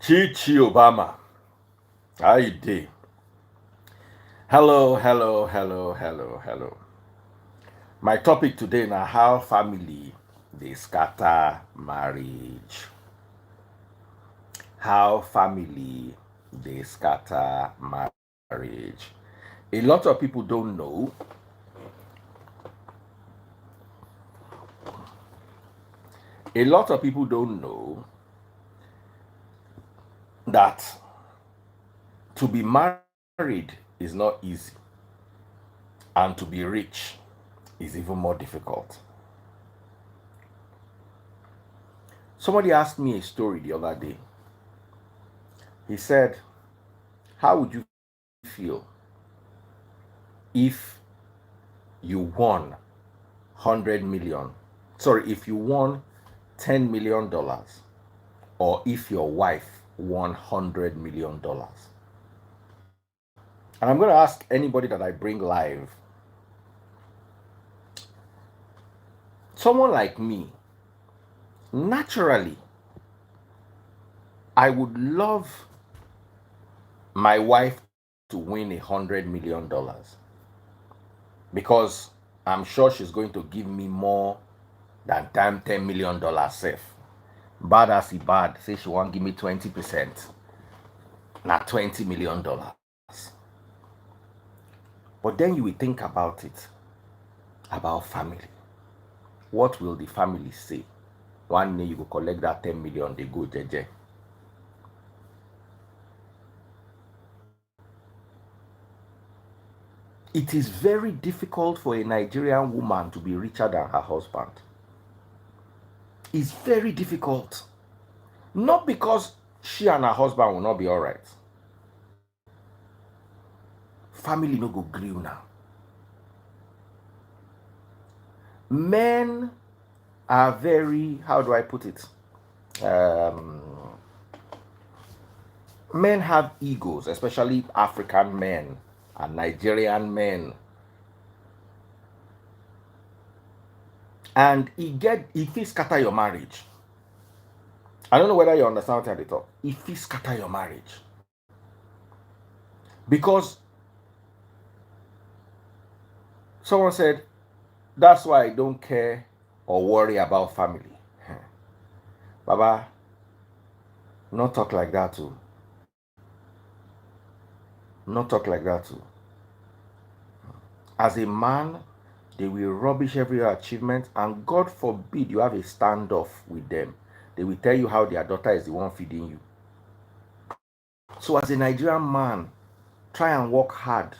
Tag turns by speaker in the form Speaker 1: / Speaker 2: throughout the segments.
Speaker 1: Chichi Obama. How you doing? Hello, hello, hello, hello, hello. My topic today na how family dey scatter marriage. How family dey scatter marriage. A lot of people don't know. A lot of people don't know that to be married is not easy, and to be rich is even more difficult. Somebody asked me a story the other day. He said, how would you feel if you won 100 million? Sorry, if you won $10 million, or if your wife won $100 million. And I'm going to ask anybody that I bring live. Someone like me, naturally, I would love my wife to win $100 million, because I'm sure she's going to give me more than $10 million safe. Bad as he bad, say she won't give me 20%, not $20 million. But then you will think about it, about family. What will the family say? One day you go collect that 10 million, they go jeje. It is very difficult for a Nigerian woman to be richer than her husband. It's very difficult. Not because she and her husband will not be all right. Family no go gree now. Men are very, how do I put it? Men have egos, especially African men and Nigerian men. And if he scatter your marriage. I don't know whether you understand what I talk. If he scatter your marriage. Because someone said, that's why I don't care or worry about family. Baba, not talk like that too. Not talk like that too. As a man, they will rubbish every achievement, and God forbid you have a standoff with them. They will tell you how their daughter is the one feeding you. So as a Nigerian man, try and work hard.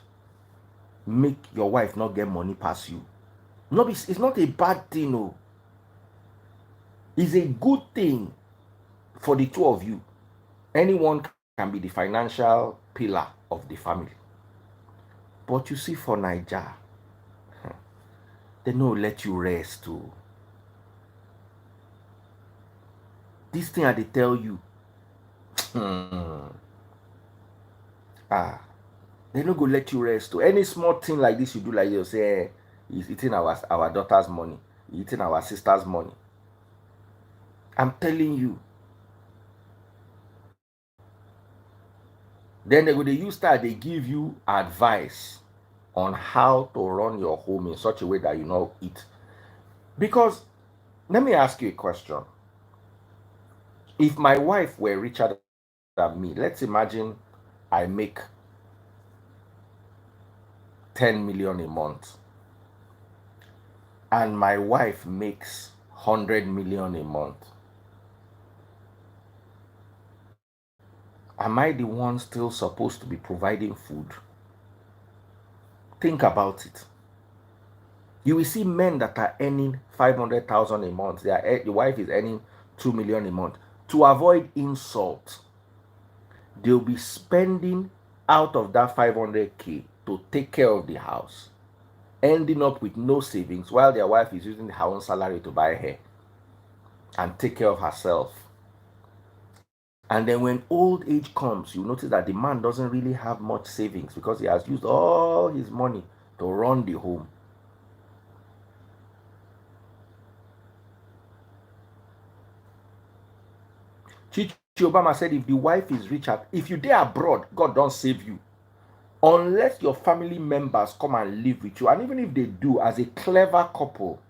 Speaker 1: Make your wife not get money past you. No, it's not a bad thing, no. It's a good thing for the two of you. Anyone can be the financial pillar of the family. But you see, for Niger, they no let you rest too. This thing they tell you, they no go let you rest too. Any small thing like this you do, like you say, he's eating our daughter's money, eating our sister's money. I'm telling you. Then they use that, they give you advice on how to run your home in such a way that you not eat. Because let me ask you a question. If my wife were richer than me, let's imagine I make 10 million a month and my wife makes 100 million a month. Am I the one still supposed to be providing food? Think about it. You will see men that are earning 500,000 a month. The wife is earning 2 million a month. To avoid insult, they'll be spending out of that 500K to take care of the house, ending up with no savings while their wife is using her own salary to buy hair and take care of herself. And then when old age comes, you notice that the man doesn't really have much savings because he has used all his money to run the home. Chichi Obama said, if the wife is rich, if you dare abroad, God don't save you. Unless your family members come and live with you. And even if they do, as a clever couple,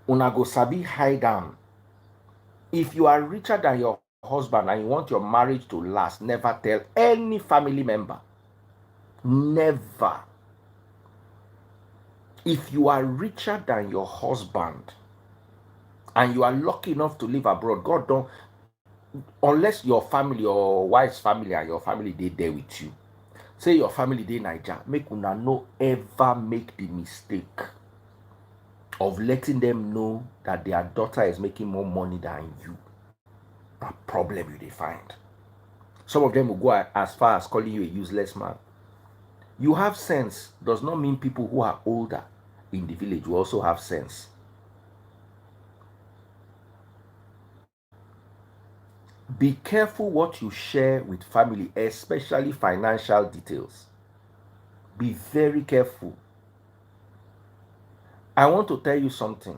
Speaker 1: una go sabi hide down. If you are richer than your husband and you want your marriage to last, never tell any family member. Never. If you are richer than your husband and you are lucky enough to live abroad, God don't, unless your family, your wife's family and your family, they there with you. Say your family dey Naija, make una no ever make the mistake of letting them know that their daughter is making more money than you. A problem you dey find. Some of them will go as far as calling you a useless man. You have sense does not mean people who are older in the village will also have sense. Be careful what you share with family, especially financial details. Be very careful. I want to tell you something.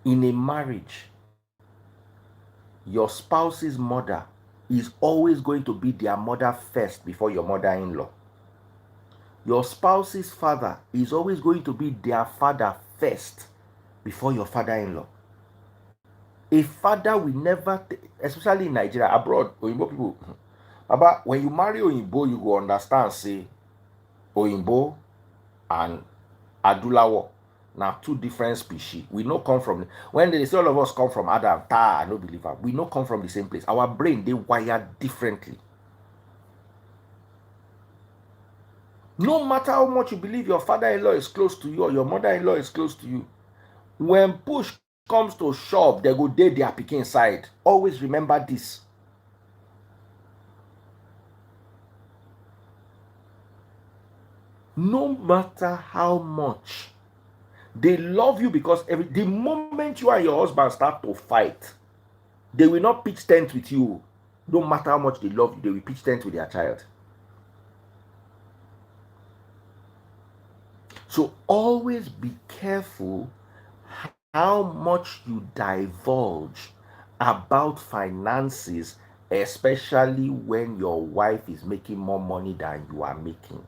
Speaker 1: In a marriage, your spouse's mother is always going to be their mother first before your mother-in-law. Your spouse's father is always going to be their father first before your father-in-law. A father will never, especially in Nigeria, abroad, Oyinbo people, Baba, when you marry Oyinbo, you go understand, say, Oyinbo and Adulawo, now two different species. We no come from, when they say all of us come from Adam, I no believe am. We no come from the same place. Our brain, they wired differently. No matter how much you believe your father-in-law is close to you or your mother-in-law is close to you, when push comes to shove, they go date their pikin side. Always remember this. No matter how much they love you, because the moment you and your husband start to fight, they will not pitch tent with you. No matter how much they love you, they will pitch tent with their child. So always be careful how much you divulge about finances, especially when your wife is making more money than you are making.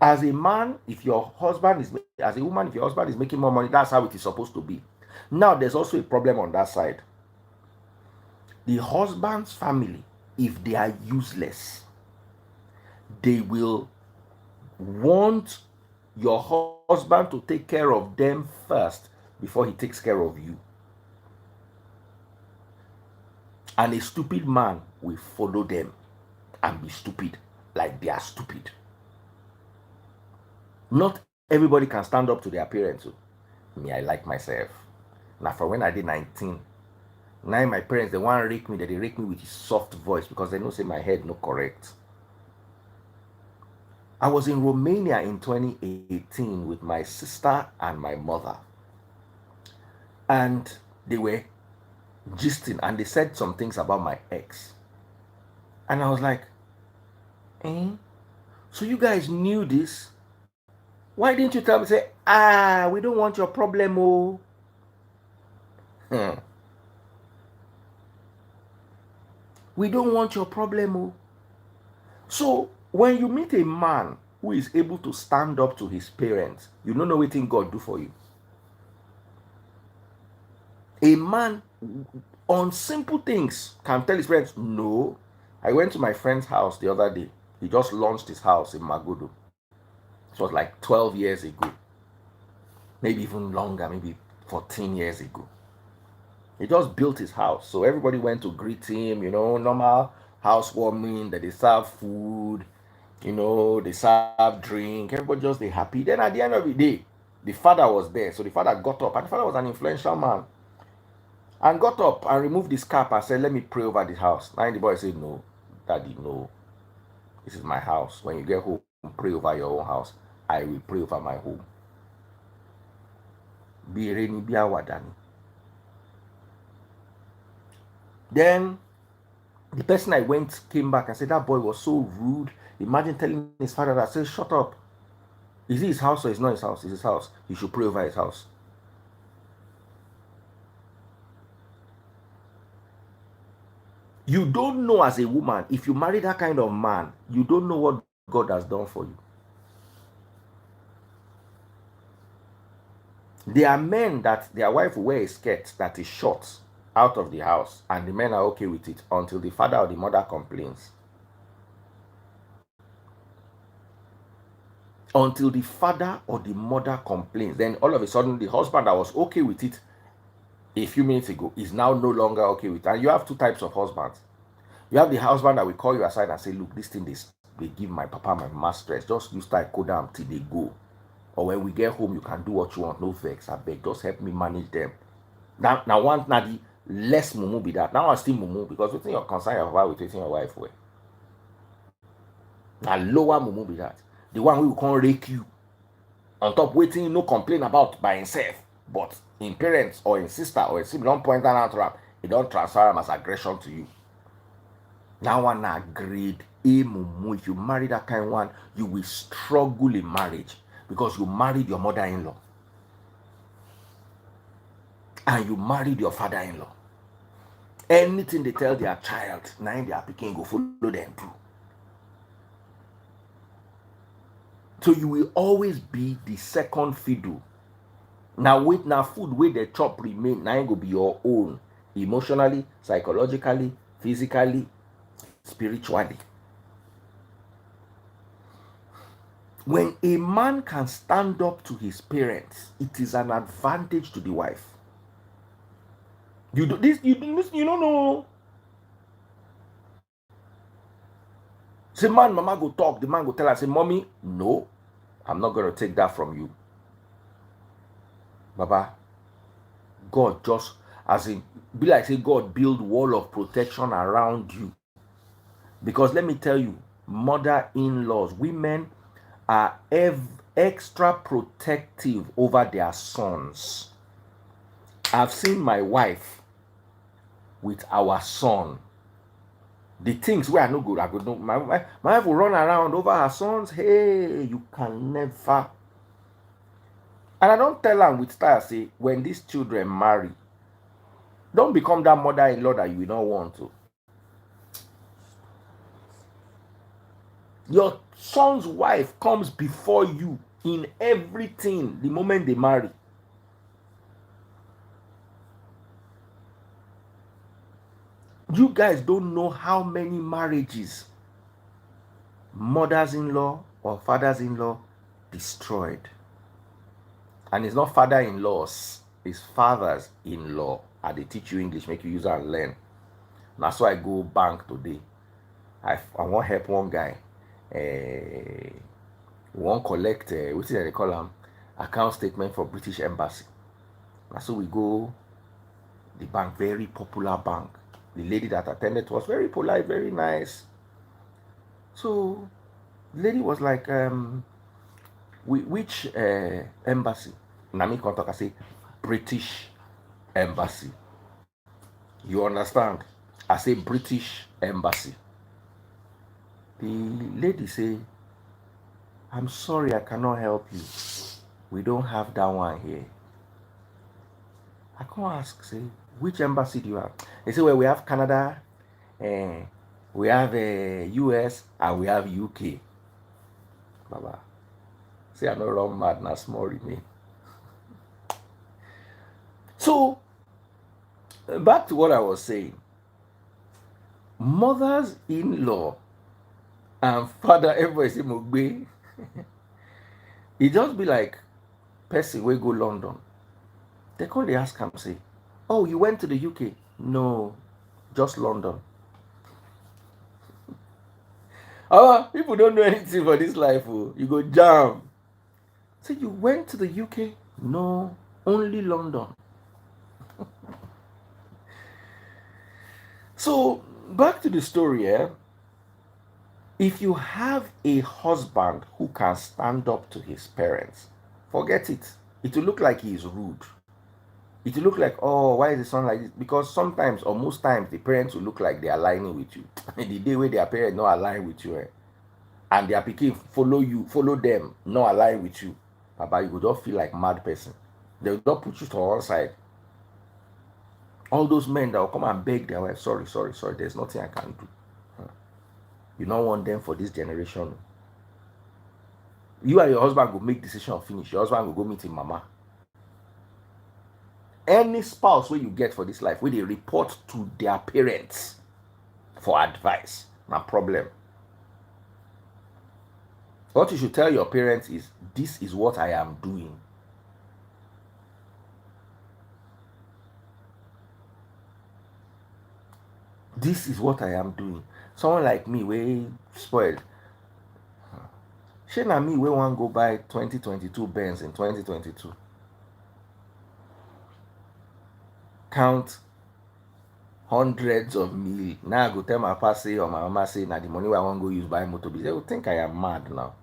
Speaker 1: As a man, if your husband is, as a woman, if your husband is making more money, that's how it is supposed to be. Now, there's also a problem on that side. The husband's family, if they are useless, they will want your husband to take care of them first before he takes care of you. And a stupid man will follow them and be stupid like they are stupid. Not everybody can stand up to their parents. Me, I like myself. Now, for when I did 19, now my parents, they want to rake me, that they rake me with a soft voice because they know say my head no correct. I was in Romania in 2018 with my sister and my mother. And they were gisting and they said some things about my ex. And I was like, so you guys knew this? Why didn't you tell me, say, we don't want your problem, oh. We don't want your problem, oh. So, when you meet a man who is able to stand up to his parents, you don't know what God do for you. A man on simple things can tell his parents, no. I went to my friend's house the other day. He just launched his house in Magodo. It was like 12 years ago. Maybe even longer, maybe 14 years ago. He just built his house. So everybody went to greet him, normal housewarming, that they serve food, they serve drink. Everybody just they happy. Then at the end of the day, the father was there. So the father got up, and the father was an influential man. and got up and removed his cap and said, let me pray over the house. Now the boy said, no, daddy, no. This is my house. When you get home, pray over your own house. I will pray over my home. Then the person I went came back and said, that boy was so rude. Imagine telling his father that, say, shut up. Is it his house or it's not his house? It's his house. You should pray over his house. You don't know as a woman, if you marry that kind of man, you don't know what God has done for you. There are men that their wife will wear a skirt that is short out of the house, and the men are okay with it until the father or the mother complains. Until the father or the mother complains. Then all of a sudden, the husband that was okay with it a few minutes ago is now no longer okay with it. And you have two types of husbands. You have the husband that will call you aside and say, look, this thing they give my papa, my mama stress. Just you start code down till they go. Or when we get home, you can do what you want. No vex, I beg. Just help me manage them. Now the less mumu be that. Now I still mumu because within your concern your wife with your wife way. Now lower mumu be that. The one who can't rake you. On top waiting, no complain about by himself. But in parents or in sister or in sibling, don't point that out to him. It don't transfer him as aggression to you. Now one grade A mumu. If you marry that kind of one, you will struggle in marriage because you married your mother-in-law and you married your father-in-law. Anything they tell their child, now they are picking go follow them too. So you will always be the second fiddle. Now wait, now food where the chop remain, now go be your own, emotionally, psychologically, physically, spiritually. When a man can stand up to his parents, it is an advantage to the wife. You do this, you don't know. Say, man, mama go talk, the man go tell her, say, mommy, no, I'm not going to take that from you. Baba, God just, as in, be like say God build wall of protection around you. Because let me tell you, mother-in-laws, women are extra protective over their sons. I've seen my wife with our son. The things where I no good, I could know. My wife will run around over her sons. Hey, you can never. And I don't tell them with style, say, when these children marry, don't become that mother-in-law that you don't want to. Your son's wife comes before you in everything the moment they marry. You guys don't know how many marriages mothers-in-law or fathers-in-law destroyed. And it's not father-in-laws, it's fathers-in-law. And they teach you English, make you use and learn. That's why I go bank today. I want help one guy. Won't collect what is they call them account statement for British Embassy. And so we go the bank, very popular bank. The lady that attended was very polite, very nice. So the lady was like, which embassy? Nami contact, I say British Embassy. You understand? I say British Embassy. The lady say, I'm sorry, I cannot help you. We don't have that one here. I can't ask, say, which embassy do you have? They say, well, we have Canada, we have US, and we have UK. Baba, say, I'm not wrong, mad, not small remain. So, back to what I was saying. Mothers-in-law and father, everybody say, Mogbe. It just be like person wey go London. They call the ask him, say, oh, you went to the UK? No, just London. People don't know anything for this life. Oh. You go jam. Say, you went to the UK? No, only London. So back to the story, eh? If you have a husband who can stand up to his parents, forget it. It will look like he is rude. It will look like, oh, why is the son like this? Because sometimes or most times the parents will look like they are aligning with you. The day where their parents not align with you, and their pikin follow you, follow them, not align with you, Baba, you will just feel like mad person. They will not put you to one side. All those men that will come and beg their wife, sorry, sorry, sorry, there's nothing I can do. You don't want them for this generation. You and your husband go make decision finish. Your husband will go meet him mama. Any spouse where you get for this life, where they report to their parents for advice, no problem. What you should tell your parents is, this is what I am doing. This is what I am doing. Someone like me, way spoiled. Shey na me wey wan go buy 2022 Benz in 2022. Count hundreds of millions. Now I go tell my papa say or my mama say na the money wey I wan go use buy motor. They will think I am mad now.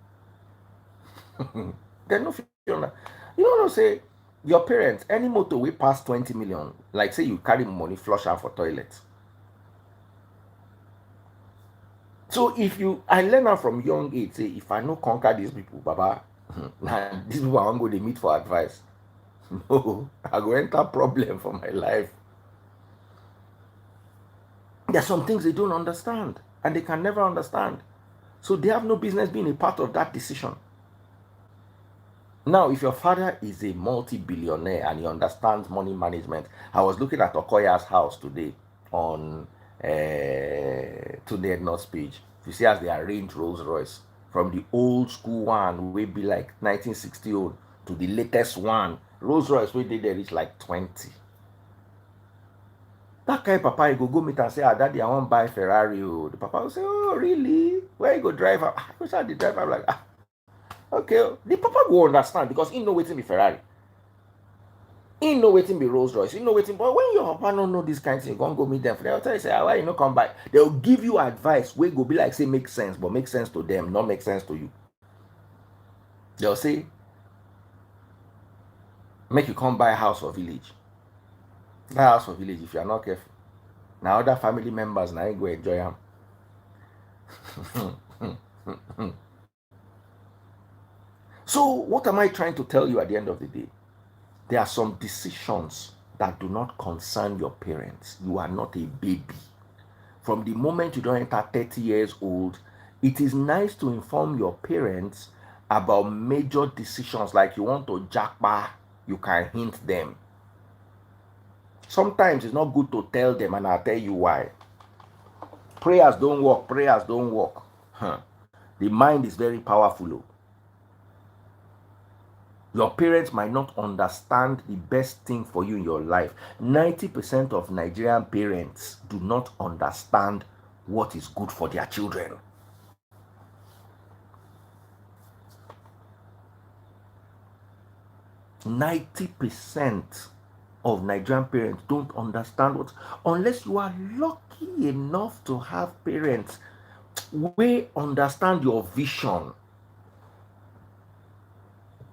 Speaker 1: They no fit understand. You know say your parents, any motor wey pass 20 million, like say you carry money flush am for toilet. So if you, I learn am from young age, say if I no conquer these people, baba, nah, these people I wan go dey meet for advice. No, I go enter problem for my life. There are some things they don't understand and they can never understand. So they have no business being a part of that decision. Now, if your father is a multi-billionaire and he understands money management, I was looking at Okoya's house today on Today North page. You see as they arrange Rolls Royce from the old school one, will be like 1960 old, to the latest one. Rolls Royce, where they reach like 20. That kind of papa, you go meet and say, ah, daddy, I want to buy Ferrari. Oh. The papa will say, oh, really? Where you go drive? I wish I the driver. I'm like, ah, okay. The papa will understand because he know waiting be Ferrari. He know waiting be Rolls Royce. He know waiting. But when your papa don't know this kind of thing, you can't go meet them. They'll tell you, say, ah, why you not come back? They'll give you advice. Where go be like, say, make sense, but make sense to them, not make sense to you. They'll say, make you come buy a house or village. That house or village, if you are not careful. Now other family members now you go enjoy them. So what am I trying to tell you at the end of the day? There are some decisions that do not concern your parents. You are not a baby. From the moment you don't enter 30 years old, it is nice to inform your parents about major decisions, like you want to jackpot, you can hint them. Sometimes it's not good to tell them, and I'll tell you why. Prayers don't work. Prayers don't work. The mind is very powerful. Your parents might not understand the best thing for you in your life. 90% of Nigerian parents do not understand what is good for their children. 90% of Nigerian parents don't understand what, unless you are lucky enough to have parents who understand your vision.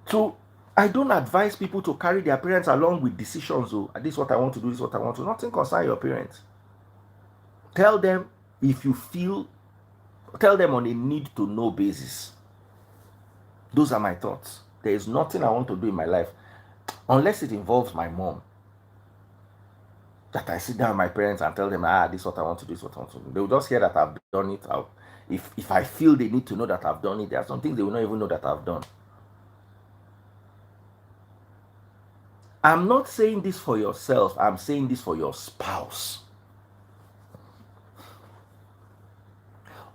Speaker 1: So I don't advise people to carry their parents along with decisions. Oh, this is what I want to do, this is what I want to. Nothing concern your parents. Tell them if you feel, tell them on a need to know basis. Those are my thoughts. There is nothing I want to do in my life unless it involves my mom, that I sit down with my parents and tell them, this is what I want to do, this is what I want to do. They will just hear that I've done it. If I feel they need to know that I've done it, there are some things they will not even know that I've done. I'm not saying this for yourself. I'm saying this for your spouse.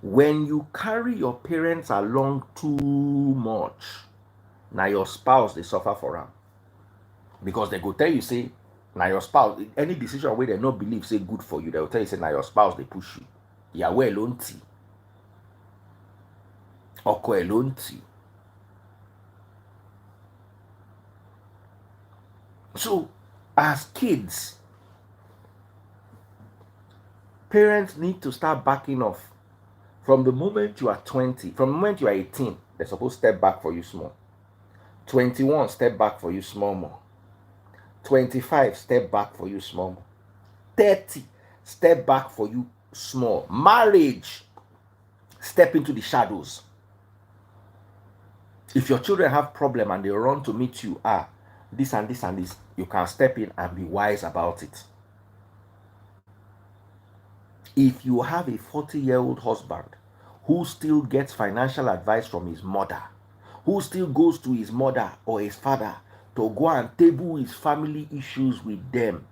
Speaker 1: When you carry your parents along too much, now your spouse, they suffer for them. Because they go tell you, say, now your spouse, any decision where they not believe, say, good for you, they will tell you, say, now your spouse, they push you. Yeah, well, lonti. Oko lonti. So, as kids, Parents need to start backing off. From the moment you are 20, from the moment you are 18, they're supposed to step back for you small. 21, step back for you small more. 25, step back for you small more. 30, step back for you small. Marriage, step into the shadows. If your children have problem and they run to meet you, this and this and this, you can step in and be wise about it. If you have a 40-year-old husband who still gets financial advice from his mother, who still goes to his mother or his father to go and table his family issues with them,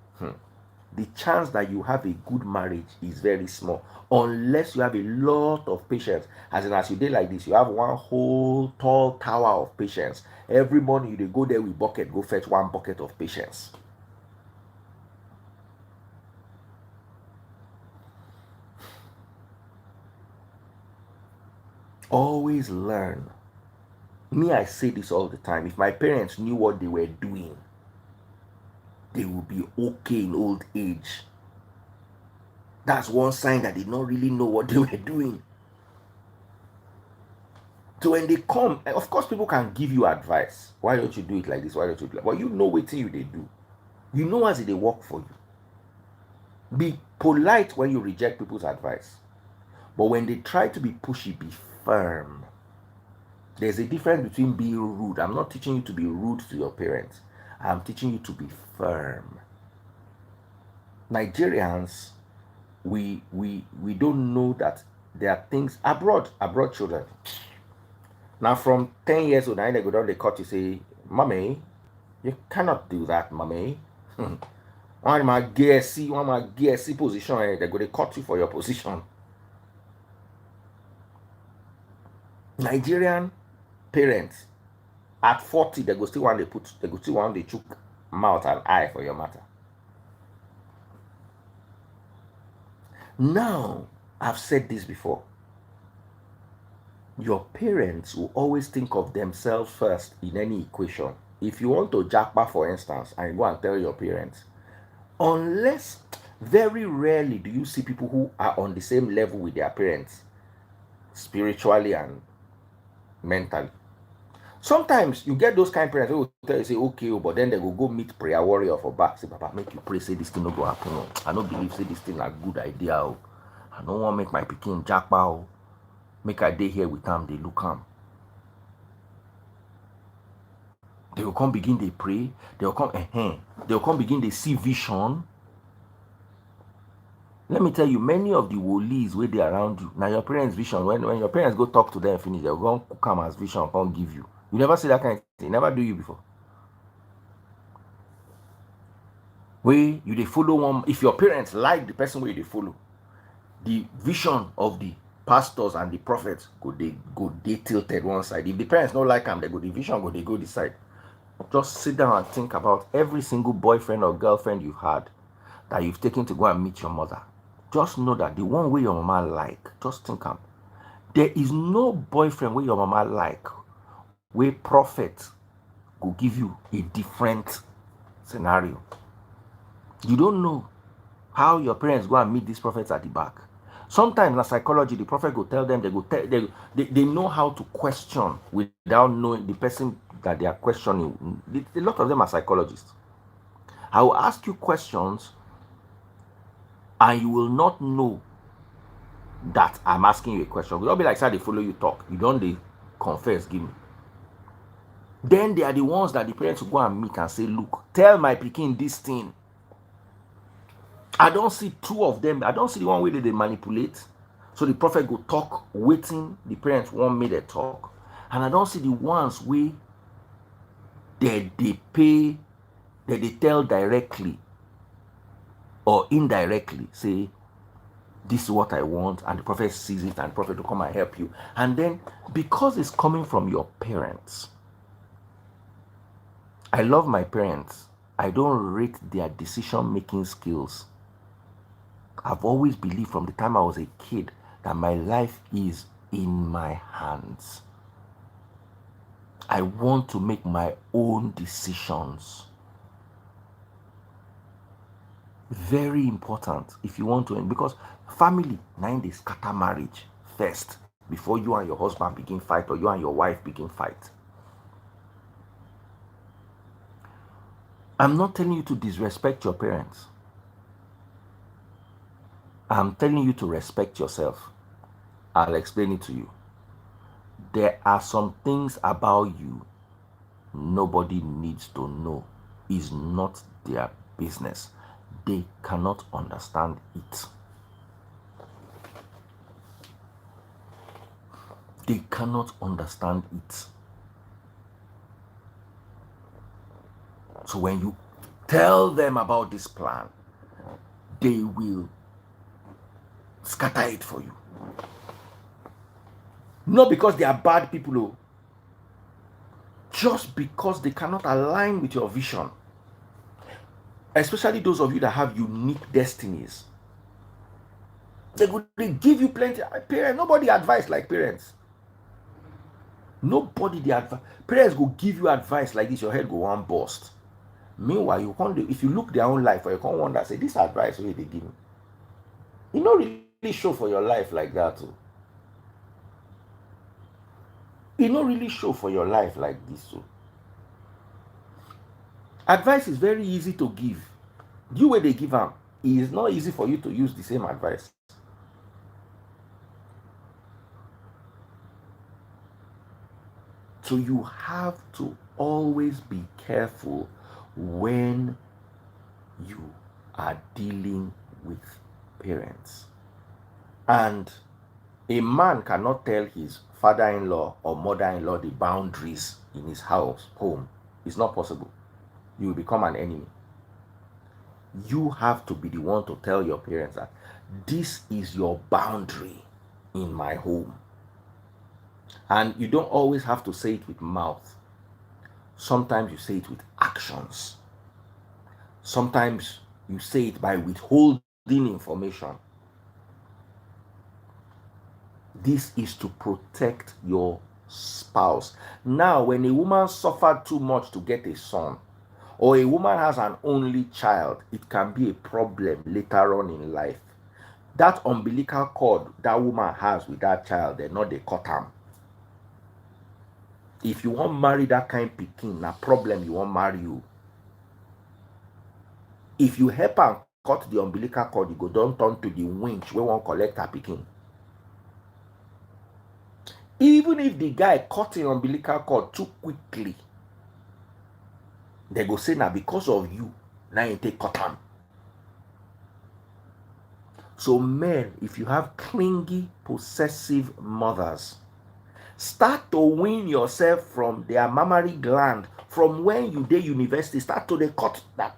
Speaker 1: the chance that you have a good marriage is very small, unless you have a lot of patience. As you did like this, you have one whole tall tower of patience. Every morning you go there with bucket, go fetch one bucket of patience. Always learn. Me, I say this all the time. If my parents knew what they were doing, they would be okay in old age. That's one sign that they don't really know what they were doing. So when they come, of course, people can give you advice. Why don't you do it like this? Why don't you do it? But you know what you they do. You know as they work for you. Be polite when you reject people's advice. But when they try to be pushy, be firm. There's a difference between being rude. I'm not teaching you to be rude to your parents. I'm teaching you to be firm. Nigerians, we don't know that there are things abroad children. Now from 10 years old, now they go down, they cut you, say, Mommy, you cannot do that, Mommy. One of my GSC position, they go, they cut you for your position. Nigerian parents, at 40, they go still want they chook mouth and eye for your matter. Now, I've said this before. Your parents will always think of themselves first in any equation. If you want to jackpot, for instance, and you go and tell your parents, unless very rarely do you see people who are on the same level with their parents, spiritually and mentally. Sometimes you get those kind of parents who will tell you, say, okay, but then they will go meet prayer warrior for back. Say, Papa, make you pray, say this thing no go happen. I don't believe, say this thing a good idea. I don't want to make my pikin jackpot. Make a day here with them, they look am. They will come begin, they pray. They will come, they will come begin, they see vision. Let me tell you, many of the wolies where they around you. Now your parents' vision, when your parents go talk to them and finish, they'll go come as vision, come give you. You never see that kind of thing. Never do you before. Where you they follow one, if your parents like the person where they follow, the vision of the pastors and the prophets go they tilted one side. If the parents don't like them, they go the vision go they go this side. Just sit down and think about every single boyfriend or girlfriend you've had that you've taken to go and meet your mother. Just know that the one way your mama like, just think am. There is no boyfriend where your mama like, where prophet will give you a different scenario. You don't know how your parents go and meet these prophets at the back. Sometimes in psychology, the prophet will tell them, they know how to question without knowing the person that they are questioning. A lot of them are psychologists. I will ask you questions and you will not know that I'm asking you a question. It will be like, say, they follow you talk. You don't they confess, give me. Then they are the ones that the parents will go and meet and say, look, tell my pikin this thing. I don't see two of them. I don't see the one way they manipulate. So the prophet go talk, waiting. The parents want me to talk. And I don't see the ones where they pay, that they tell directly or indirectly, say, this is what I want, and the prophet sees it, and the prophet will come and help you. And then, because it's coming from your parents, I love my parents. I don't rate their decision-making skills. I've always believed from the time I was a kid that my life is in my hands. I want to make my own decisions. Very important if you want to, because family now they scatter marriage first before you and your husband begin fight or you and your wife begin fight. I'm not telling you to disrespect your parents. I'm telling you to respect yourself. I'll explain it to you. There are some things about you nobody needs to know. It's not their business. They cannot understand it. They cannot understand it. So when you tell them about this plan, they will scatter it for you. Not because they are bad people, oh, just because they cannot align with your vision. Especially those of you that have unique destinies. They give you plenty. Parents, nobody advice like parents. Nobody the advice. Parents go give you advice like this, your head go one burst. Meanwhile, you can't. If you look their own life, or you can't wonder, say this advice wey they give me. You not really show for your life like that. Too. You not really show for your life like this. Too. Advice is very easy to give. You way they give them, it is not easy for you to use the same advice. So you have to always be careful when you are dealing with parents. And a man cannot tell his father-in-law or mother-in-law the boundaries in his home. It's not possible. You will become an enemy. You have to be the one to tell your parents that this is your boundary in my home. And you don't always have to say it with mouth. Sometimes you say it with actions. Sometimes you say it by withholding information. This is to protect your spouse. Now, when a woman suffered too much to get a son, or a woman has an only child, it can be a problem later on in life. That umbilical cord that woman has with that child, they're not the cut am. If you want marry that kind of pikin, na problem you want marry you. If you help and cut the umbilical cord, you go don't turn to the winch we won't collect her pikin. Even if the guy cut the umbilical cord too quickly, they go say now because of you, now you take cut am. So men, if you have clingy, possessive mothers, start to wean yourself from their mammary gland from when you dey university. Start to dey cut that.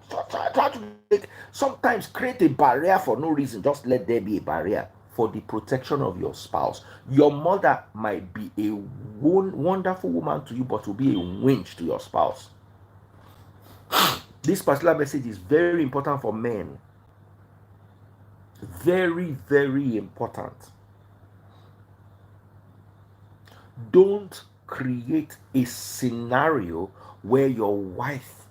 Speaker 1: Try to sometimes create a barrier for no reason. Just let there be a barrier for the protection of your spouse. Your mother might be a wonderful woman to you, but will be a winch to your spouse. This particular message is very important for men. Very, very important. Don't create a scenario where your wife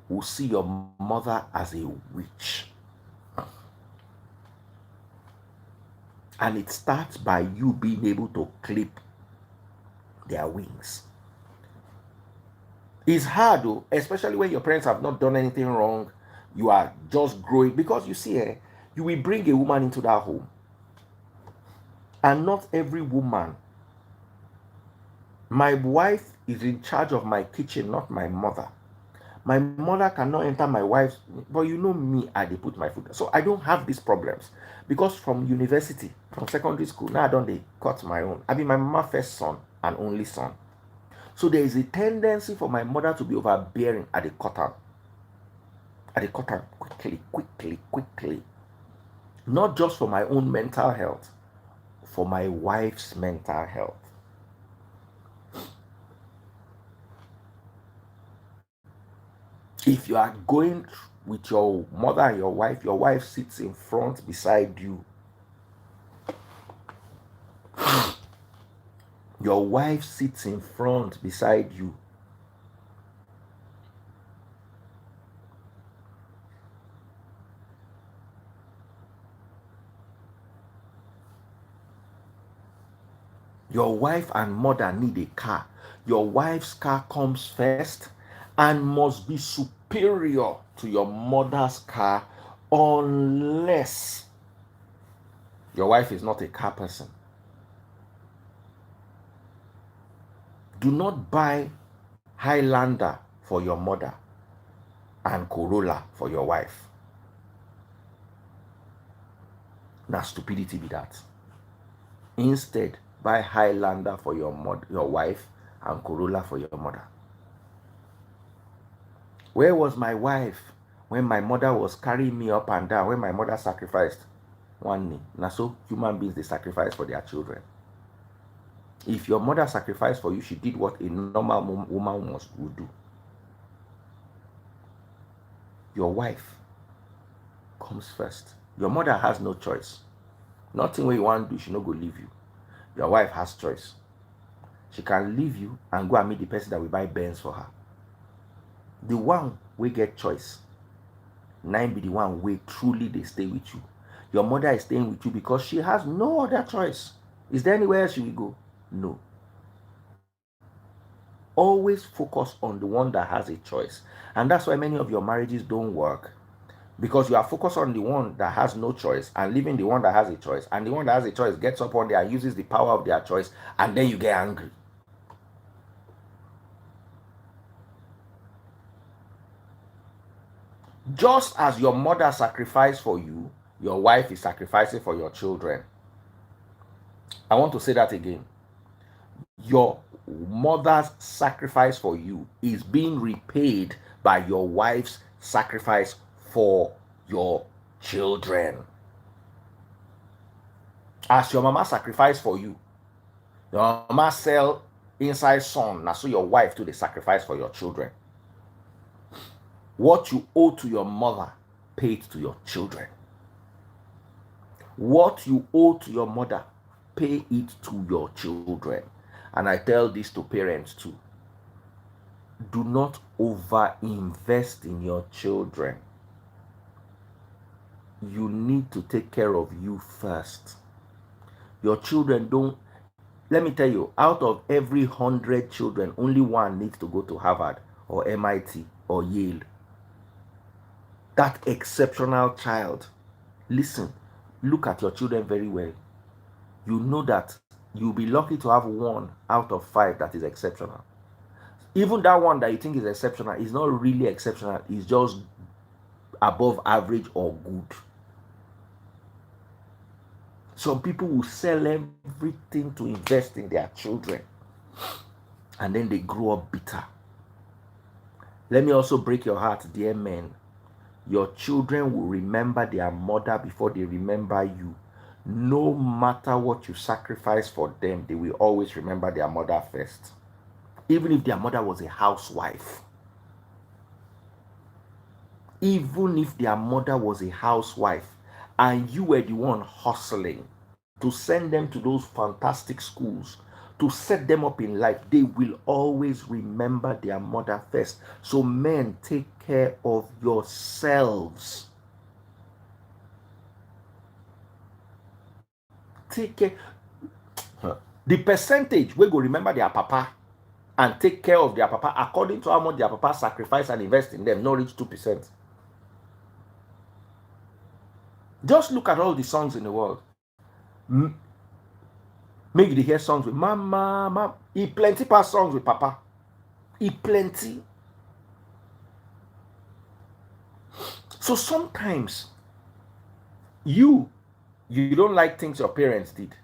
Speaker 1: will see your mother as a witch. And it starts by you being able to clip their wings. It's hard though, especially when your parents have not done anything wrong. You are just growing, because you see, you will bring a woman into that home. And not every woman. My wife is in charge of my kitchen, not my mother. My mother cannot enter my wife's, but you know me, I dey put my foot. So I don't have these problems. Because from university, from secondary school, now I don't they cut my own. I be my mama's first son and only son. So there is a tendency for my mother to be overbearing at the cutter. At the cutter, quickly. Not just for my own mental health, for my wife's mental health. If you are going with your mother and your wife sits in front beside you. Your wife sits in front beside you. Your wife and mother need a car. Your wife's car comes first and must be superior to your mother's car unless your wife is not a car person. Do not buy Highlander for your mother and Corolla for your wife. Now stupidity be that. Instead, buy Highlander for your wife and Corolla for your mother. Where was my wife when my mother was carrying me up and down, when my mother sacrificed one knee? Now so human beings, they sacrifice for their children. If your mother sacrificed for you, she did what a normal woman would do. Your wife comes first. Your mother has no choice. Nothing where you want to do, she no go leave you. Your wife has choice. She can leave you and go and meet the person that will buy Benz for her. The one we get choice. Nine be the one way truly they stay with you. Your mother is staying with you because she has no other choice. Is there anywhere else she will go? No. Always focus on the one that has a choice. And that's why many of your marriages don't work. Because you are focused on the one that has no choice and leaving the one that has a choice. And the one that has a choice gets up on there and uses the power of their choice. And then you get angry. Just as your mother sacrificed for you, your wife is sacrificing for your children. I want to say that again. Your mother's sacrifice for you is being repaid by your wife's sacrifice for your children. As your mama sacrificed for you, your mama sell inside son, now so your wife do the sacrifice for your children. What you owe to your mother, pay it to your children. What you owe to your mother, pay it to your children. And I tell this to parents too. Do not over-invest in your children. You need to take care of you first. Your children don't, let me tell you, out of every 100 children, only one needs to go to Harvard or MIT or Yale. That exceptional child, listen, look at your children very well. You know that you'll be lucky to have 1 out of 5 that is exceptional. Even that one that you think is exceptional is not really exceptional. It's just above average or good. Some people will sell everything to invest in their children. And then they grow up bitter. Let me also break your heart, dear men. Your children will remember their mother before they remember you. No matter what you sacrifice for them, they will always remember their mother first. Even if their mother was a housewife. Even if their mother was a housewife and you were the one hustling to send them to those fantastic schools, to set them up in life, they will always remember their mother first. So men, take care of yourselves. Take care. The percentage we go remember their papa and take care of their papa according to how much their papa sacrifice and invest in them, not reach 2%. Just look at all the songs in the world. Make you hear songs with mama, mama. He plenty past songs with papa. He plenty. So sometimes you don't like things your parents did.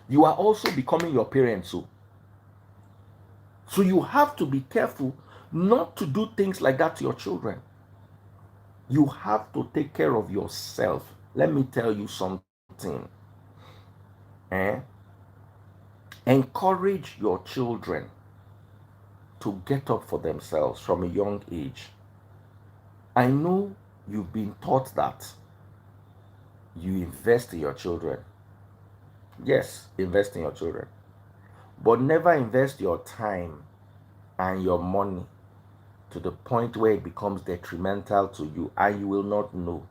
Speaker 1: You are also becoming your parents. So you have to be careful not to do things like that to your children. You have to take care of yourself. Let me tell you something. Encourage your children to get up for themselves from a young age. I know you've been taught that you invest in your children. Yes, invest in your children. But never invest your time and your money to the point where it becomes detrimental to you and you will not know.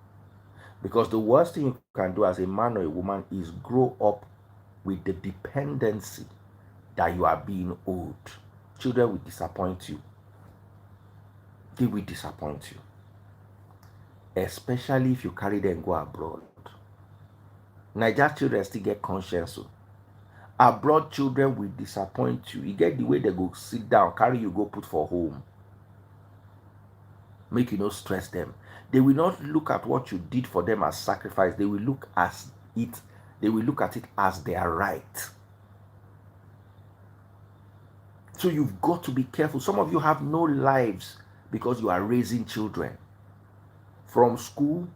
Speaker 1: Because the worst thing you can do as a man or a woman is grow up with the dependency that you are being owed. Children will disappoint you. They will disappoint you. Especially if you carry them go abroad. Nigerian children still get conscience. Abroad children will disappoint you. You get the way they go sit down, carry you, go put for home. Make you not stress them. They will not look at what you did for them as sacrifice. They will look at it. They will look at it as their right. So you've got to be careful. Some of you have no lives because you are raising children. From school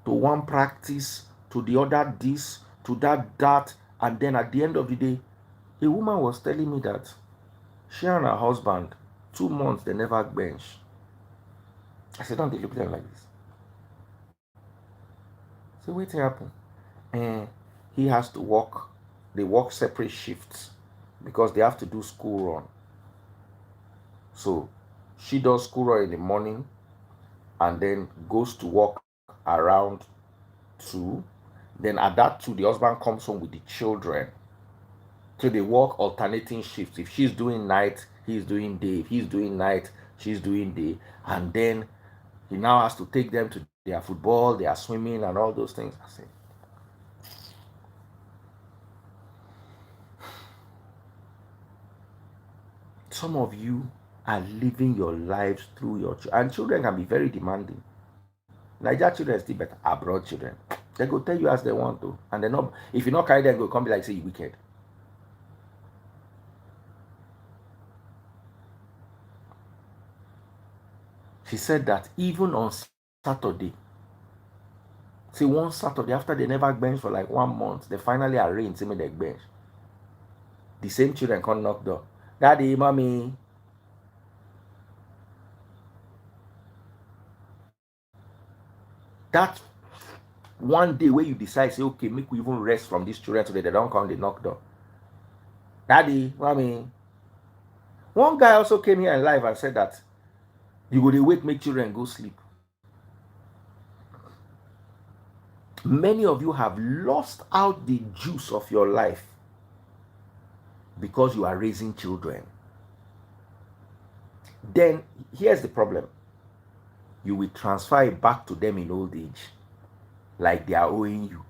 Speaker 1: to one practice to the other this to that, and then at the end of the day, a woman was telling me that she and her husband, 2 months, they never bench. I said, don't they look at them like this? So wait happen. And he has to work. They work separate shifts because they have to do school run. So she does school run in the morning and then goes to work around 2. Then at that 2, the husband comes home with the children. So they work alternating shifts. If she's doing night, he's doing day. If he's doing night, she's doing day. And then he now has to take them to their football, their swimming, and all those things. I say, some of you are living your lives through your children. And children can be very demanding. Nigerian children is still better. Abroad children, they go tell you as they want to. And they're not, if you not carry them, go come be like, say, you wicked. She said that even on Saturday, see, one Saturday, after they never bench for like 1 month, they finally arranged to make their bench. The same children come knock door. Daddy, mommy. That one day where you decide, say, okay, make we even rest from these children today, they don't come, they knock door. Daddy, mommy. One guy also came here in live and said that you go to wait, make children go sleep. Many of you have lost out the juice of your life because you are raising children. Then here's the problem. You will transfer it back to them in old age, like they are owing you.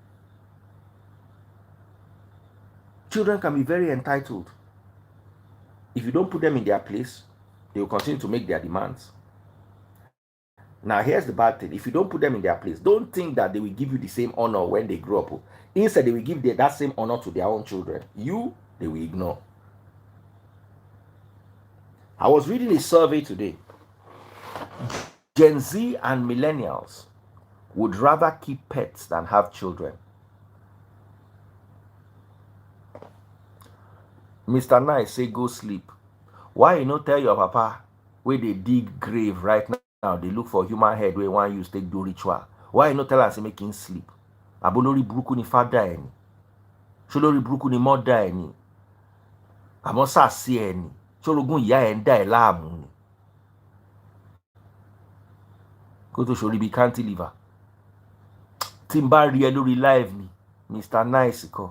Speaker 1: Children can be very entitled. If you don't put them in their place, they will continue to make their demands. Now, here's the bad thing. If you don't put them in their place, don't think that they will give you the same honor when they grow up. Instead, they will give that same honor to their own children. You, they will ignore. I was reading a survey today. Gen Z and millennials would rather keep pets than have children. Mr. Nice say go sleep. Why you not tell your papa where they dig grave right now, they look for human head where one use take do ritual? Why you not tell us make him sleep? Abolori buruku ni father eni. Sholori buruku ni mother eni. Àmọ́ sàsí eni. Ṣorogun ìyá ẹ̀ ń dá ẹ̀ láàmú ni. Kó tó ṣorí bí cantilever. Tí n bá rí ẹ lórí live mi, Mr. Nice kọ́.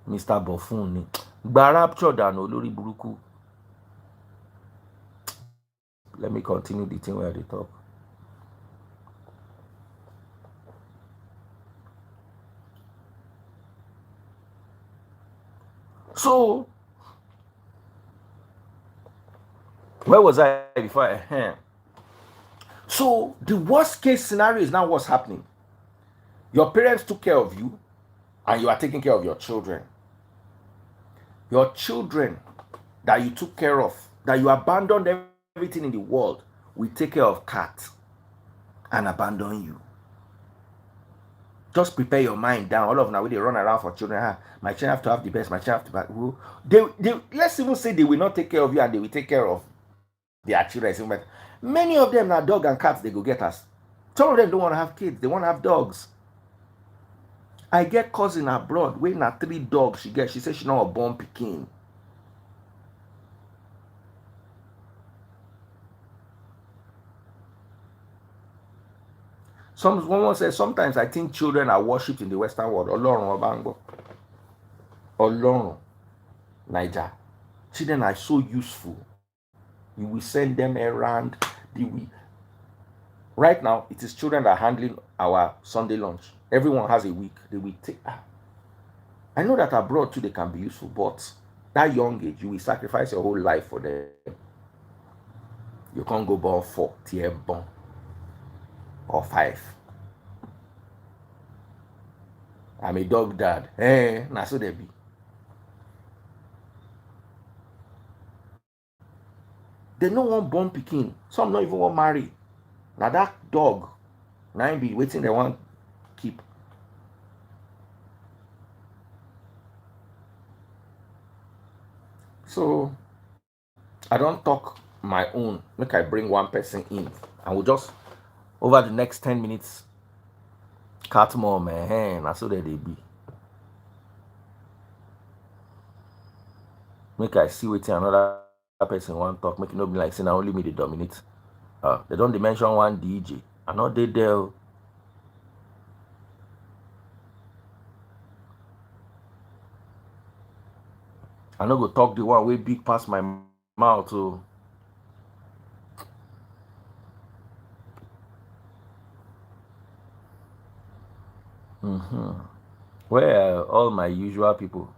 Speaker 1: Mr. Bofun ni. Gba rapture dànù olórí burúkú. Let me continue the thing where they talk. So, where was I before? So, the worst case scenario is now what's happening. Your parents took care of you, and you are taking care of your children. Your children that you took care of, that you abandoned everything in the world, will take care of cat and abandon you. Just prepare your mind down. All of now, when they run around for children, my children have to have the best, my children have to have. Let's even say they will not take care of you and they will take care of their children. Many of them are dog and cats, they go get us. Some of them don't want to have kids, they want to have dogs. I get cousin abroad, when 3 dogs she get, she says she not a born pikin. Someone says, sometimes I think children are worshipped in the Western world. Ọlọ́run ọba ń gbọ́. Ọlọ́run. Niger. Children are so useful. You will send them around. Right now, it is children that are handling our Sunday lunch. Everyone has a week. They will take. I know that abroad too they can be useful, but that young age, you will sacrifice your whole life for them. You can't go born 4, tier born, or 5. I'm a dog dad. Now so they be. They no one born pikin. Some not even want marry. Now that dog, now be waiting they want keep. So I don't talk my own. Make I bring one person in, and we'll just over the next 10 minutes cut more man. That's so that they be. Make I see waiting another person want talk. Make it not be like saying I only me the dominate. They don't mention one DJ. I know they there. I no go talk the one way big past my mouth. So where are all my usual people?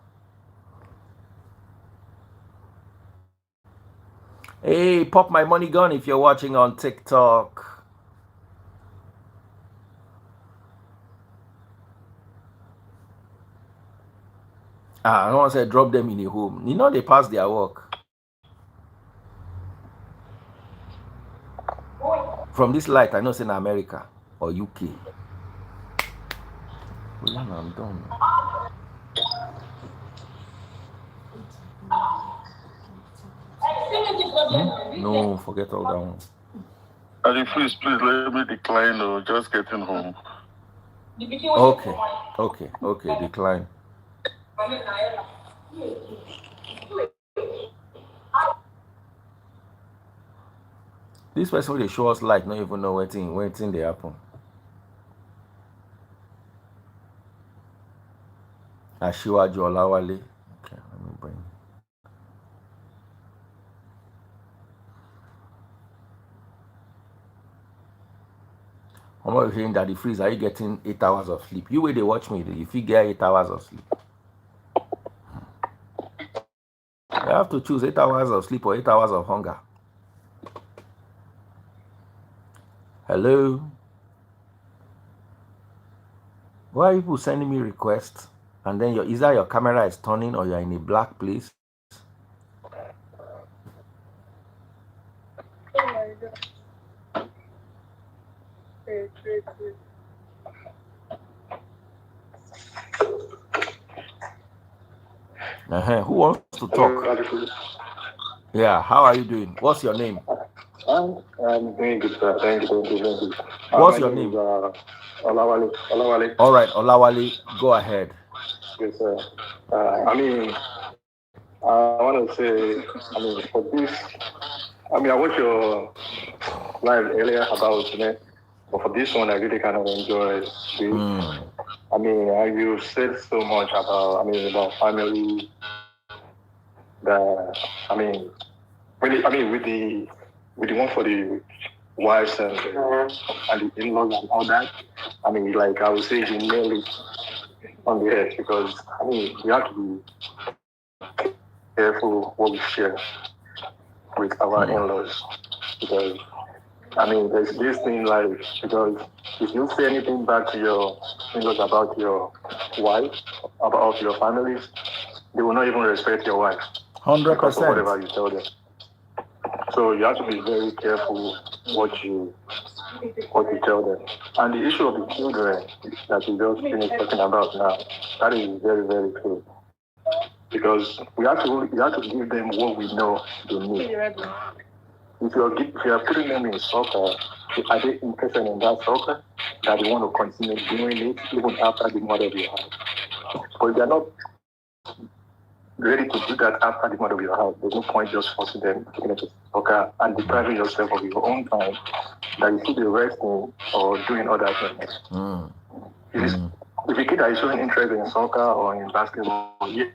Speaker 1: Hey, pop my money gun if you're watching on TikTok. I don't want to say drop them in a home. You know they pass their work. From this light, I know it's in America or UK. Well, I'm done. No, forget all that one.
Speaker 2: Please let me decline or just getting home.
Speaker 1: Okay, decline. This person will show us light, not even know waiting they happen. Ashiwaju Olawale. Okay, let me bring. I'm not hearing that the freeze. Are you getting 8 hours of sleep? You wait, they watch me. If you get 8 hours of sleep, you have to choose 8 hours of sleep or 8 hours of hunger. Hello? Why are people sending me requests and then either your camera is turning or you're in a black place? Who wants to talk? Yeah, how are you doing? What's your name?
Speaker 2: I'm doing good, sir. Thank you.
Speaker 1: What's your name?
Speaker 2: Olawale.
Speaker 1: All right, Olawale, go ahead.
Speaker 2: Yes, sir. I want to say, for this, I watched your live earlier about but for this one, I really kind of enjoy it. You said so much about family. With the one for the wives and the in-laws and all that. Like I would say, you nailed it on the head because we have to be careful what we share with our in-laws because there's this thing like because if you say anything back to your in-laws about your wife, about your families, they will not even respect your wife
Speaker 1: 100%.
Speaker 2: Because of whatever you tell them. So you have to be very careful what you tell them. And the issue of the children that we just finished talking about now, that is very, very true. Because we have to give them what we know they need. If you are putting them in soccer, are they interested in that soccer? That they want to continue doing it even after the mother of your house. But if they are not ready to do that after the mother of your house, there's no point just forcing them to get into soccer and depriving yourself of your own time that you should be resting or doing other things. If a kid that is showing interest in soccer or in basketball, yes,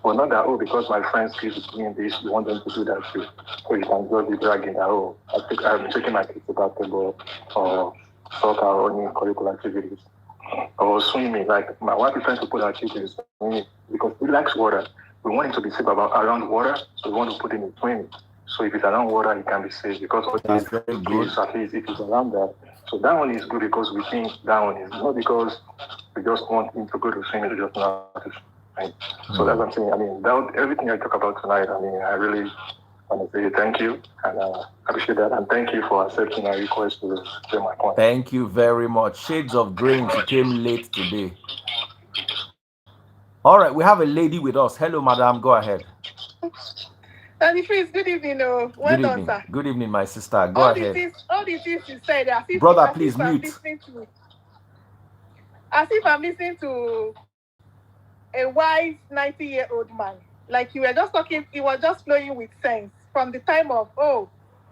Speaker 2: But not that, oh, because my friends keep doing this, you want them to do that too. So you can just be bragging that, oh, I'm taking my kids to basketball or soccer or any curricular activities. Or swimming, like my wife is trying to put her kids in swimming because he likes water. We want him to be safe around water, so we want to put him in swimming. So if it's around water, he can be safe because of
Speaker 1: that's very good.
Speaker 2: At least if it's around that. So that one is good because we think that one is not because we just want him to go to swimming to just not to swim. So that's what I'm saying. I mean, everything I talk about tonight, I mean, I really want to say thank you and appreciate that. And thank you for accepting my request to say my point.
Speaker 1: Thank you very much. Shades of Green, she came late today. All right, we have a lady with us. Hello, madam. Go ahead.
Speaker 3: And if it's good evening, well
Speaker 1: Good
Speaker 3: done,
Speaker 1: evening.
Speaker 3: sir.
Speaker 1: Good evening, my sister. Go
Speaker 3: All
Speaker 1: ahead.
Speaker 3: the things you said,
Speaker 1: Brother, please mute.
Speaker 3: As if I'm listening to a wise 90-year-old man. Like you were just talking, it was just flowing with sense. From the time of,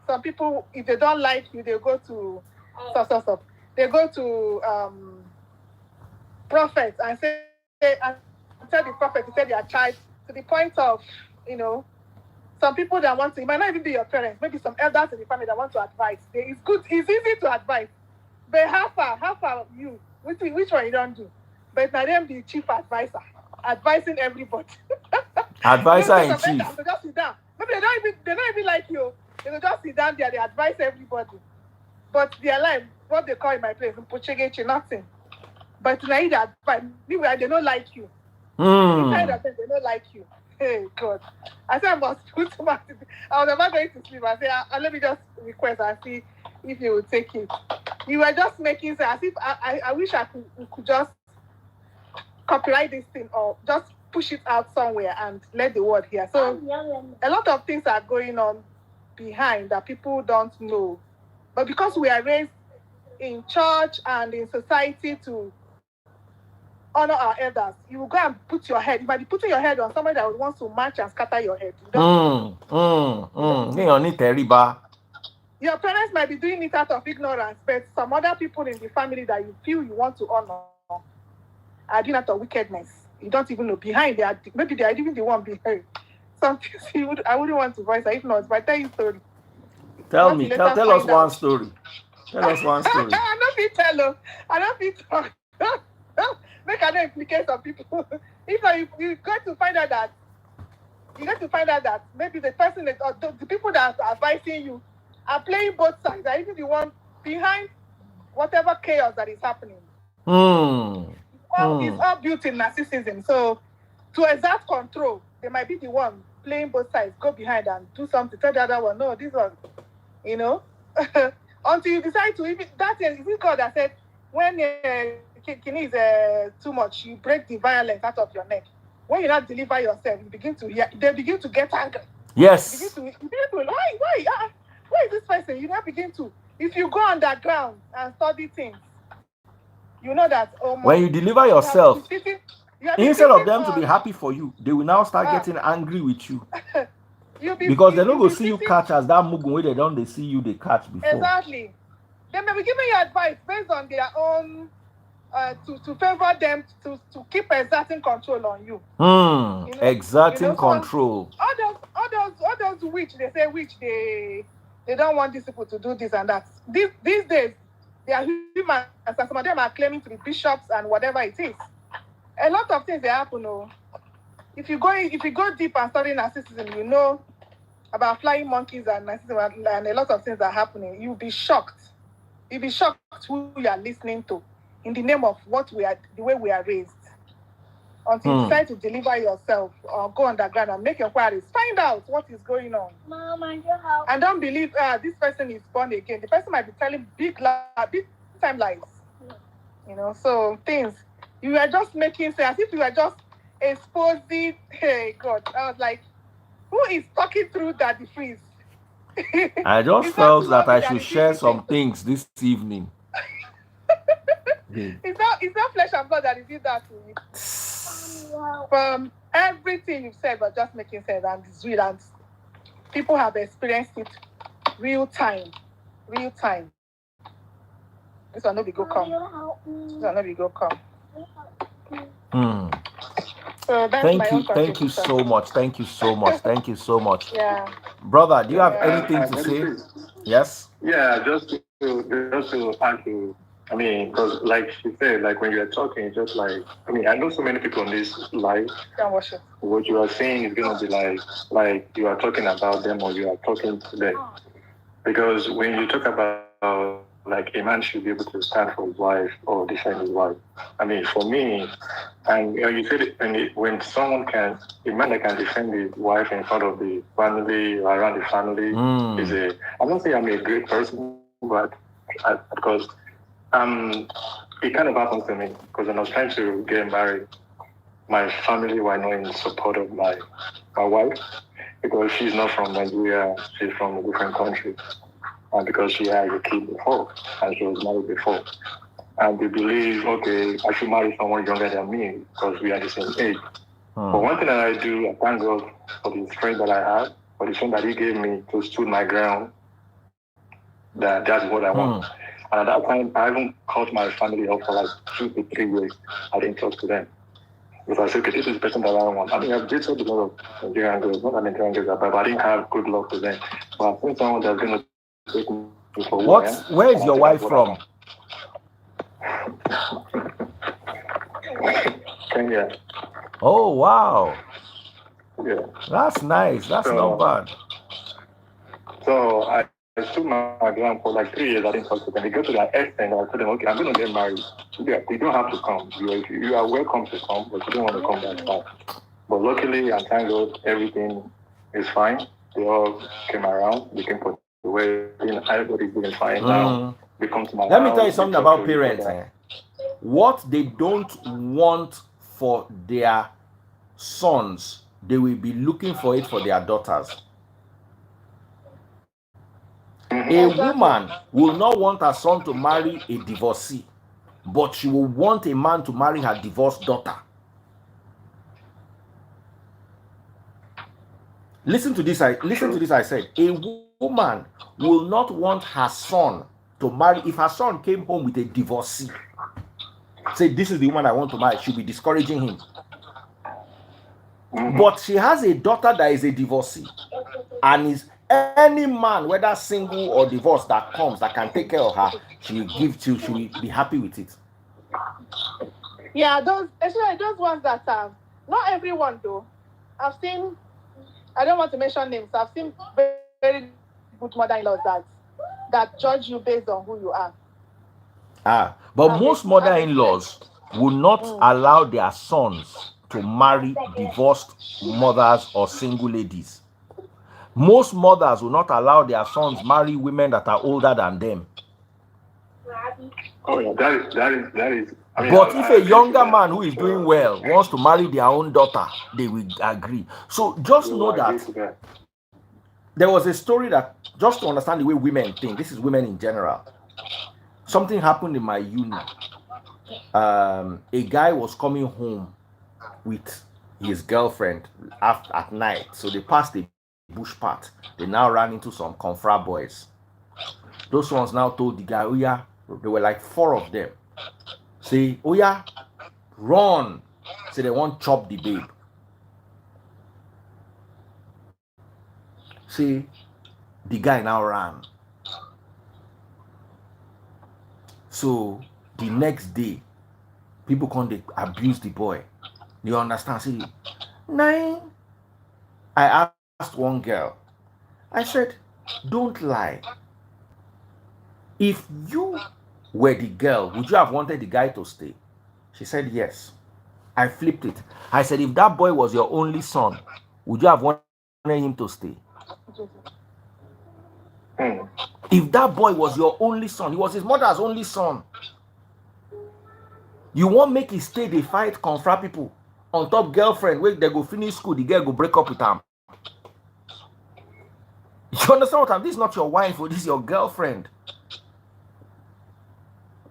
Speaker 3: some people, if they don't like you, they go to, they go to prophets and say, and tell the prophet to tell their child, to the point of, some people that want to, it might not even be your parents, maybe some elders in the family that want to advise. It's easy to advise. But how far you? Which one you don't do? But now them the chief advisor, advising everybody.
Speaker 1: Advisor in chief.
Speaker 3: They just sit down. Maybe they don't even like you. They will just sit down there, they advise everybody. But their life, what they call in my place, nothing. But now they advise. Anyway, they don't like you. Inside of them, they don't like you. Hey God. I said I must put my I was about going to sleep. I said, let me just request and see if you would take it. You were just making sense. As if I wish we could just copyright this thing or just push it out somewhere and let the world hear. So a lot of things are going on behind that people don't know. But because we are raised in church and in society to honor our elders, you will go and put your head. You might be putting your head on somebody that wants to march and scatter your head. Your parents might be doing it out of ignorance, but some other people in the family that you feel you want to honor are doing out of wickedness. You don't even know. Behind maybe they are even the one behind. Some things I wouldn't want to voice. If not, if I tell you a story.
Speaker 1: Tell us one story. Tell us one story.
Speaker 3: I don't feel talk. Make I not implicate some people. If you got to find out that maybe the person or the people that are advising you are playing both sides. Are even the one behind whatever chaos that is happening. It's all built in narcissism. So to exert control, they might be the one playing both sides. Go behind and do something. Tell the other one, no, this one, until you decide to even that is God that said when kidney is too much, you break the violence out of your neck. When you not deliver yourself, you begin to hear. They begin to get angry.
Speaker 1: Yes.
Speaker 3: You begin to why is this person? You now begin to. If you go underground and study things, you know that
Speaker 1: when you deliver yourself, instead of them to be happy for you, they will now start getting angry with you. Because they don't go see you catch as that mugun way they don't they see you they catch before.
Speaker 3: Exactly. They may be giving you advice based on their own to favor them to keep exerting control on you.
Speaker 1: Exerting control.
Speaker 3: All those which they don't want these people to do this and that. These days they are human, and some of them are claiming to be bishops and whatever it is. A lot of things they happen. If you go deep and study narcissism, you know about flying monkeys and narcissism and a lot of things are happening. You'll be shocked. You'll be shocked who you are listening to in the name of the way we are raised. Until you decide to deliver yourself or go underground and make inquiries, find out what is going on. Mom, and don't believe this person is born again. The person might be telling big time lies. So things you are just making sense as if you are just exposing. Hey God, I was like, who is talking through that the freeze?
Speaker 1: I just felt that I should share some things this evening.
Speaker 3: It's not flesh and blood that is in that to you. From everything you've said, but just making sense and it's real, and people have experienced it real time. This one no be go come. So that's my own
Speaker 1: Thank you
Speaker 3: contribution.
Speaker 1: so much. Thank you so much. Thank you so much.
Speaker 3: Yeah.
Speaker 1: Brother, do you have
Speaker 3: Yeah.
Speaker 1: anything to
Speaker 2: And
Speaker 1: say?
Speaker 2: please,
Speaker 1: Yes?
Speaker 2: yeah, just to add to, I mean, because like she said, like when you're talking, just like, I mean, I know so many people on this live.
Speaker 3: Can wash it.
Speaker 2: What you are saying is gonna be like you are talking about them or you are talking to them. Because when you talk about like a man should be able to stand for his wife or defend his wife. I mean, for me, and you said it, when someone can, a man that can defend his wife in front of the family or around the family is a. I'm not saying I'm a great person, but because it kind of happens to me because when I was trying to get married, my family were not in support of my wife because she's not from Nigeria, she's from a different country. And because she had a kid before and she was married before. And they believe, okay, I should marry someone younger than me because we are the same age. But one thing that I do, I thank God for the strength that I had, for the strength that He gave me to stood my ground, that that's what I want. And at that time, I haven't called my family up for like 2 to 3 years. I didn't talk to them. Because I said, okay, this is the person that I want. I mean, I've dated a lot of Nigerian girls, not that Nigerian girls, but I didn't have good luck with them. But I think someone that's going to take me for who I am.
Speaker 1: Where is your wife from?
Speaker 2: Kenya.
Speaker 1: Oh, wow.
Speaker 2: Yeah.
Speaker 1: That's nice. That's not bad.
Speaker 2: So I stood my ground for like 3 years. I didn't talk to them. They got to that extent. I told them, okay, I'm going to get married. Yeah, you don't have to come. You are welcome to come, but you don't want to come that far. But luckily, and thank God, everything is fine. They all came around. They came for the wedding. Everybody's doing fine now. They come to my
Speaker 1: Let
Speaker 2: house.
Speaker 1: me tell you something about parents. What they don't want for their sons, they will be looking for it for their daughters. A woman will not want her son to marry a divorcee, but she will want a man to marry her divorced daughter. Listen to this. I said a woman will not want her son to marry. If her son came home with a divorcee, say this is the woman I want to marry, she'll be discouraging him. But she has a daughter that is a divorcee, and is any man, whether single or divorced, that comes that can take care of her, she will give to, she will be happy with it.
Speaker 3: Yeah, especially those ones that not everyone though. I've seen, I don't want to mention names, I've seen very, very good mother-in-laws that judge you based on who you are.
Speaker 1: But most mother-in-laws will not allow their sons to marry divorced mothers or single ladies. Most mothers will not allow their sons marry women that are older than them.
Speaker 2: Oh, yeah, that is. I mean,
Speaker 1: but if a younger man who is doing well wants to marry their own daughter, they will agree. So just know that there was a story that, just to understand the way women think, this is women in general. Something happened in my uni. A guy was coming home with his girlfriend at night. So they passed the bush path. They now ran into some confra boys. Those ones now told the guy, oh yeah, there were like 4 of them. Say, oh yeah, run. So they won't chop the babe. See, the guy now ran. So the next day, people come, they abuse the boy. You understand? See, 9. I asked one girl, I said, don't lie. If you were the girl, would you have wanted the guy to stay? She said yes. I flipped it. I said, if that boy was your only son, would you have wanted him to stay? If that boy was your only son, he was his mother's only son, you won't make him stay, they fight, confront people. On top girlfriend, wait, they go finish school, the girl go break up with him. You understand what I'm saying? This is not your wife, or this is your girlfriend.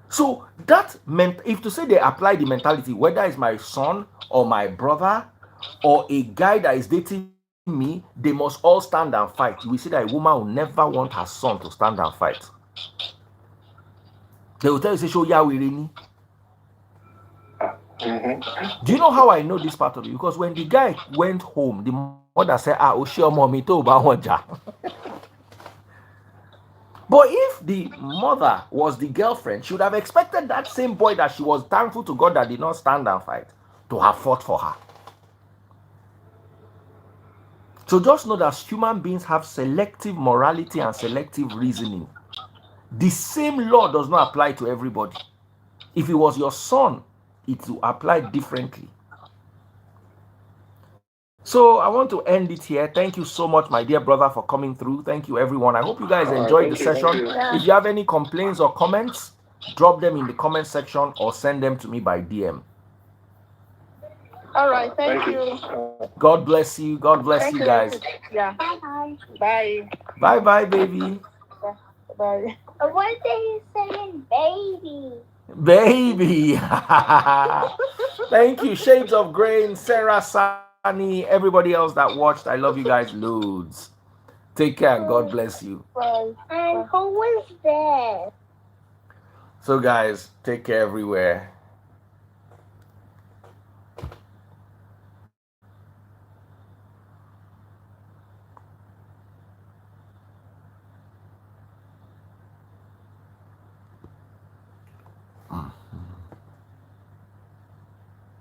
Speaker 1: So that meant, if to say they apply the mentality, whether it's my son or my brother or a guy that is dating me, they must all stand and fight. You will see that a woman will never want her son to stand and fight. They will tell you, say, show ya we really. Do you know how I know this part of it? Because when the guy went home, the mother said, Oshio mommy to Bahoja. But if the mother was the girlfriend, she would have expected that same boy that she was thankful to God that did not stand and fight to have fought for her. So just know that human beings have selective morality and selective reasoning. The same law does not apply to everybody. If it was your son, it will apply differently. So I want to end it here. Thank you so much, my dear brother, for coming through. Thank you, everyone. I hope you guys enjoyed the session. If you have any complaints or comments, drop them in the comment section or send them to me by DM.
Speaker 3: All right. Thank you.
Speaker 1: God bless you. God bless you guys.
Speaker 3: Yeah. Bye. Bye.
Speaker 1: Bye bye, baby.
Speaker 3: Bye.
Speaker 4: What are you saying, baby?
Speaker 1: Baby. Thank you, Shades of Grain, Sarah, Sani, everybody else that watched. I love you guys loads. Take care and God bless you.
Speaker 3: Bye.
Speaker 4: And who was this?
Speaker 1: So guys, take care everywhere.